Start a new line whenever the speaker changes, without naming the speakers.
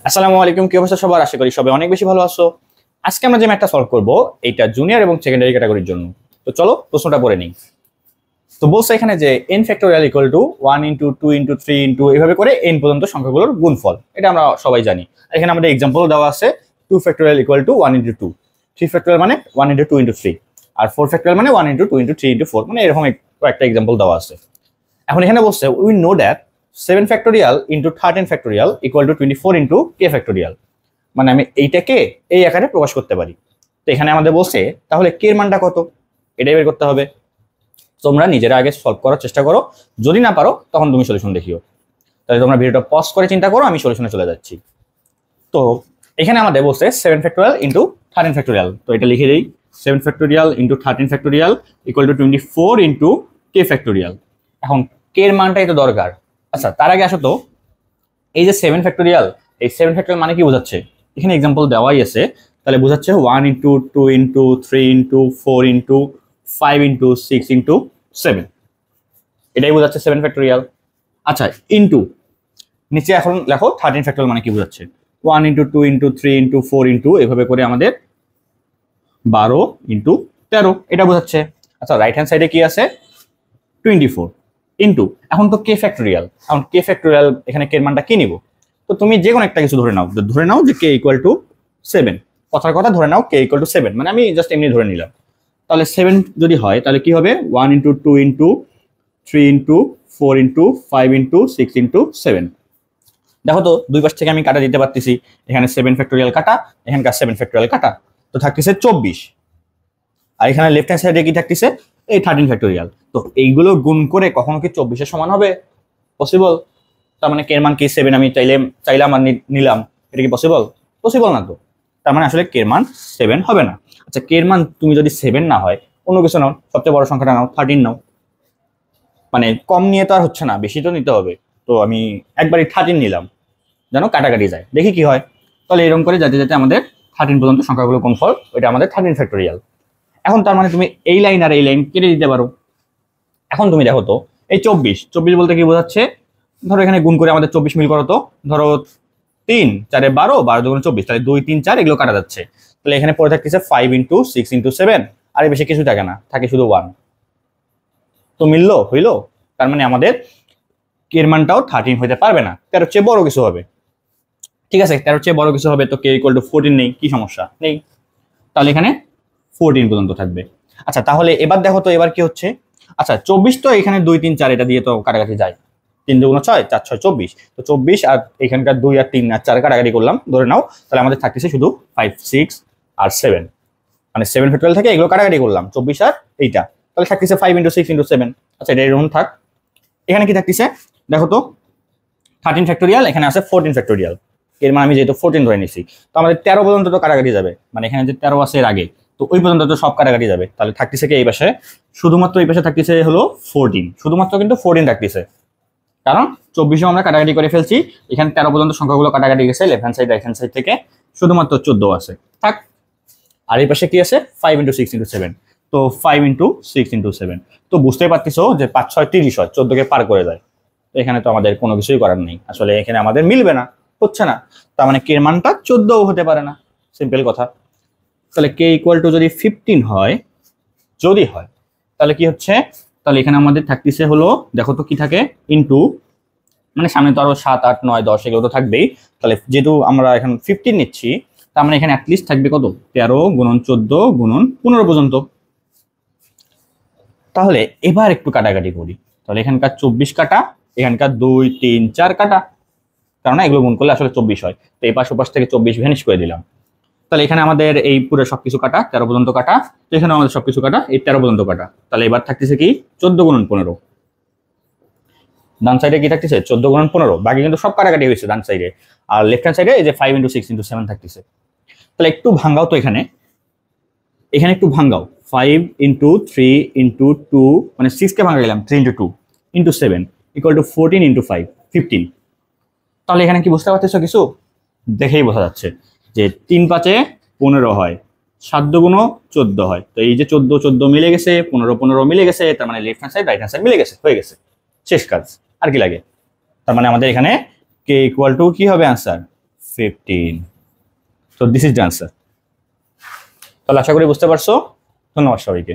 আসসালামু আলাইকুম, কি অবস্থা সবার? আশা করি সবাই অনেক বেশি ভালো আছো। আজকে আমরা যে ম্যাথটা সলভ করব এটা জুনিয়র এবং সেকেন্ডারি ক্যাটাগরির জন্য। তো চলো প্রশ্নটা পড়ে নিই। তো বলছে এখানে যে n factorial equal to 1 into 2 into 3 into এইভাবে করে n পর্যন্ত সংখ্যাগুলোর গুণফল। এটা আমরা সবাই জানি। এখানে আমাদের एग्जांपल দেওয়া আছে 2 factorial equal to 1 into 2, 3 factorial মানে 1 ইনটু 2 ইনটু 3, আর 4 ফ্যাক্টোরিয়াল মানে 1 ইনটু 2 ইনটু 3 ইনটু 4, মানে এরকম একটা एग्जांपल দেওয়া আছে। এখন এখানে বলছে we know that 7 factorial into 13 factorial equal to 24 into k factorial. মানে আমি এইটাকে এই আকারে প্রকাশ করতে পারি। তো এখানে আমাদের বলছে তাহলে k এর মানটা কত, এটাই বের করতে হবে। তোমরা নিজেরা আগে সলভ করার চেষ্টা করো, যদি না পারো তখন তুমি সলিউশন দেখিও। তাহলে তোমরা ভিডিওটা পজ করে চিন্তা করো, আমি সলিউশনে চলে যাচ্ছি। তো এখানে আমাদের বলছে 7 ফ্যাক্টোরিয়াল ইনটু 13 ফ্যাক্টোরিয়াল। তো এটা লিখে দেই, 7 factorial into 13 factorial equal to 24 into k factorial. এখন k এর মানটাই তো দরকার। আচ্ছা, তার আগে আসো তো, এই যে 7 ফ্যাক্টোরিয়াল, এই 7 ফ্যাক্টোরিয়াল মানে কি বোঝাচ্ছে? এখানে एग्जांपल দেওয়াই আছে, তাহলে বোঝাচ্ছে 1 into 2 into 3 into 4 into 5 into 6 into 7, এটাই বোঝাচ্ছে 7 ফ্যাক্টোরিয়াল। আচ্ছা, ইনটু নিচে এখন লেখো 13 ফ্যাক্টোরিয়াল মানে কি বোঝাচ্ছে? 1 ইনটু 2 ইনটু 3 ইনটু 4 ইনটু এভাবে করে আমাদের 12 ইনটু 13, এটা বোঝাচ্ছে। আচ্ছা, রাইট হ্যান্ড সাইডে কি আছে? 24 ইনটু, এখন তো কে ফ্যাক্টোরিয়াল, এখন কে ফ্যাক্টোরিয়াল এখানে কে এর মানটা কি নিব? তো তুমি যে কোনো একটা কিছু ধরে নাও যে কে ইকুয়াল টু 7, কথার কথা ধরে নাও কে ইকুয়াল টু 7, মানে আমি জাস্ট এমনি ধরে নিলাম। তাহলে 7 যদি হয় তাহলে কি হবে? 1 into 2 into 3 into 4 into 5 into 6 into 7। দেখো তো দুই পাশ থেকে আমি কাটা দিতে পারতেছি, এখানে 7 ফ্যাক্টোরিয়াল কাটা, এখানকার 7 ফ্যাক্টোরিয়াল কাটা, তো থাকতেছে 24। আর এখানে লেফট হ্যান্ড সাইডে কি থাকতেছে? এই 13 ফ্যাক্টোরিয়াল। তো এইগুলো গুণ করে কখনো কি 24 এর সমান হবে? পসিবল? তার মানে কে এর মান কি 7 আমি চাইলাম আর নিলাম, এটা কি পসিবল? পসিবল না তো। তার মানে আসলে কে এর মান 7 হবে না। আচ্ছা, কে এর মান তুমি যদি 7 না হয় অন্য কিছু নাও, সবচেয়ে বড় সংখ্যাটা নাও, 13 নাও। মানে কম নিয়ে তো আর হচ্ছে না, বেশি তো নিতে হবে। তো আমি একবারই 13 নিলাম, যেন কাটাকাটি যায়, দেখি কি হয়। তাহলে এরকম করে যাতে যাতে আমাদের 13 পর্যন্ত সংখ্যাগুলো গুণফল, ওইটা আমাদের 13 ফ্যাক্টোরিয়াল। এখন তার মানে তুমি এই লাইন আর এই লাইন কেটে দিতে পারো। এখন তুমি দেখো তো, এই 24 বলতে কি বোঝাচ্ছে? ধরো এখানে গুণ করে আমাদের 24 মিল করো তো, ধরো 3 4 12, 12 2 24, তাহলে 2 3 4 এগুলো কাটা যাচ্ছে। তাহলে এখানে পড়ে থাকতেছে 5 ইনটু 6 ইনটু 7, আর বেশি কিছু থাকে না, থাকে শুধু 1। তো মিললো, হইলো। তার মানে আমাদের কে এর মানটাও 13 হইতে পারবে না, 13 চেয়ে বড় কিছু হবে। ঠিক আছে, 13 চেয়ে বড় কিছু হবে, তো কে ইকুয়াল টু 14 নেই, কি সমস্যা নেই। তাহলে এখানে 14 পর্যন্ত থাকবে। আচ্ছা, তাহলে এবার দেখো তো এবার কি হচ্ছে। আচ্ছা, 24 তো এখানে 2 3 4 এটা দিয়ে তো কাটাকাটি যায়, 3 2 6 4 6 24, তো 24 আর এখানকার 2 আর 3 আর 4 কাটাকাটি করলাম ধরে নাও, তাহলে আমাদের থাকতেছে শুধু 5 6 আর 7, মানে 7 ফ্যাক্টোরিয়াল থেকে এগুলো কাটাকাটি করলাম 24 আর এইটা, তাহলে থাকতেছে 5 ইনটু 6 ইনটু 7। আচ্ছা, এটা এরকম থাক। এখানে কি থাকতেছে দেখো তো, 13 ফ্যাক্টোরিয়াল, এখানে আছে 14 ফ্যাক্টোরিয়াল। এর মানে আমি যেহেতু 14 ধরে নিছি, তো আমাদের 13 পর্যন্ত তো কাটাকাটি যাবে, মানে এখানে যে 13 আছে এর আগে, তো ওই পর্যন্ত তো সব কাটাকাটি যাবে। তাহলে থাকতেছে কি এই পাশে? শুধুমাত্র এই পাশে থাকতেছে হলো 14, শুধুমাত্র কিন্তু 14 থাকতেছে, কারণ 24 আমরা কাটাকাটি করে ফেলছি। এখানে 13 পর্যন্ত সংখ্যাগুলো কাটাকাটি গেছে, left hand side right hand side থেকে, শুধুমাত্র 14 আছে থাক। আর এই পাশে কি আছে? 5 ইনটু 6 ইনটু 7, তো 5 ইনটু 6 ইনটু 7, তো বুঝতেই পারতেছো যে 5 6 30 হয়, 14কে পার করে যায়। তো এখানে তো আমাদের কোনো কিছুই করার নেই, আসলে এখানে আমাদের মিলবে না, হচ্ছে না। তার মানে কে এর মানটা 14ও হতে পারে না, সিম্পল কথা। তাহলে কে ইকুয়াল টু যদি 15 হয়, যদি হয়, তাহলে কি হচ্ছে? তাহলে এখানে আমাদের থাকতেছে হলো, দেখো তো কি থাকে, ইনটু, মানে সামনে তো আরো 7 8 9 10 এগুলো তো থাকবেই। তাহলে যেহেতু আমরা এখন 15 নিচ্ছি, তার মানে এখানে অ্যাটলিস্ট থাকবে কত? 13 গুণন 14 গুণন 15 পর্যন্ত। তাহলে এবার একটু কাটাকাটি করি, তাহলে এখানকার 24 কাটা, এখানকার 2 3 4 কাটা, কারণ এগুলো গুণ করলে আসলে 24 হয়। তো এই পাশ ওপাশ থেকে 24 ভ্যানিশ করে দিলাম। তাহলে এখানে আমাদের এই পুরো সবকিছু কাটা, 13 পর্যন্ত কাটা, তো এখানে আমাদের সবকিছু কাটা, এই 13 পর্যন্ত কাটা। তাহলে এবার থাকতেছে কি? 14 গুণন 15। ডান সাইডে কি থাকতেছে? 14 গুণন 15, বাকি কিন্তু সব কাটাকাটি হয়েছে ডান সাইডে। আর লেফট হ্যান্ড সাইডে এই যে 5 ইনটু 6 ইনটু 7 থাকতেছে। তাহলে একটু ভাঙাও তো এখানে, এখানে একটু ভাঙাও। 5 ইনটু 3 ইনটু 2, মানে 6 কে ভাঙা গেলাম 3 into 2 into 7 equal to 14 into 5 15। তাহলে এখানে কি বুঝতে পারতেছো কিছু? দেখেই বোঝা যাচ্ছে যে 3 5 15 হয়, 7 2 14 হয়। তো এই যে 14 14 মিলে গেছে, 15 15 মিলে গেছে, তার মানে left hand side right hand side মিলে গেছে, হয়ে গেছে, শেষ কাজ। আর কি লাগে? তার মানে আমাদের এখানে কে ইকুয়াল টু কি হবে? Answer 15. So this is the answer. তাহলে আশা করি বুঝতে পারছো। ধন্যবাদ সবাইকে।